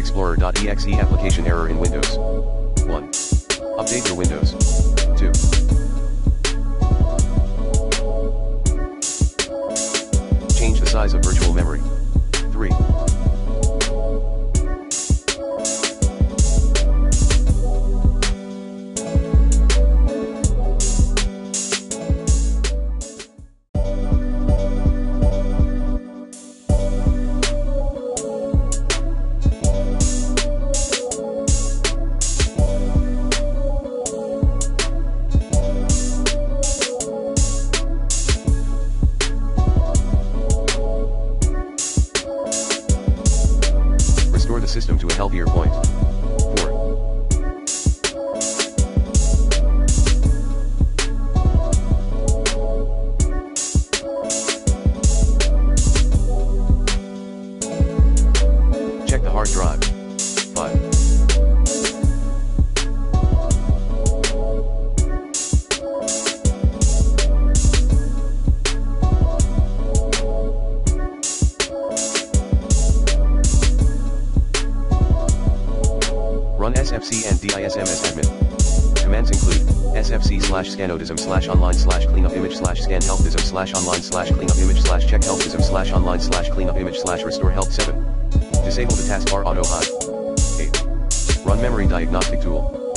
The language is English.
Explorer.exe application error in Windows. 1. Update your Windows. 2. Change the size of virtual memory. 3. Restore the system to a healthier point. 4. Check the hard drive. 5. Run sfc and dism as admin. Commands include sfc/scanodism/online/cleanupimage/scan healthdism/online/cleanupimage/restore health 7. Disable the taskbar auto hide. 8. Run memory diagnostic tool.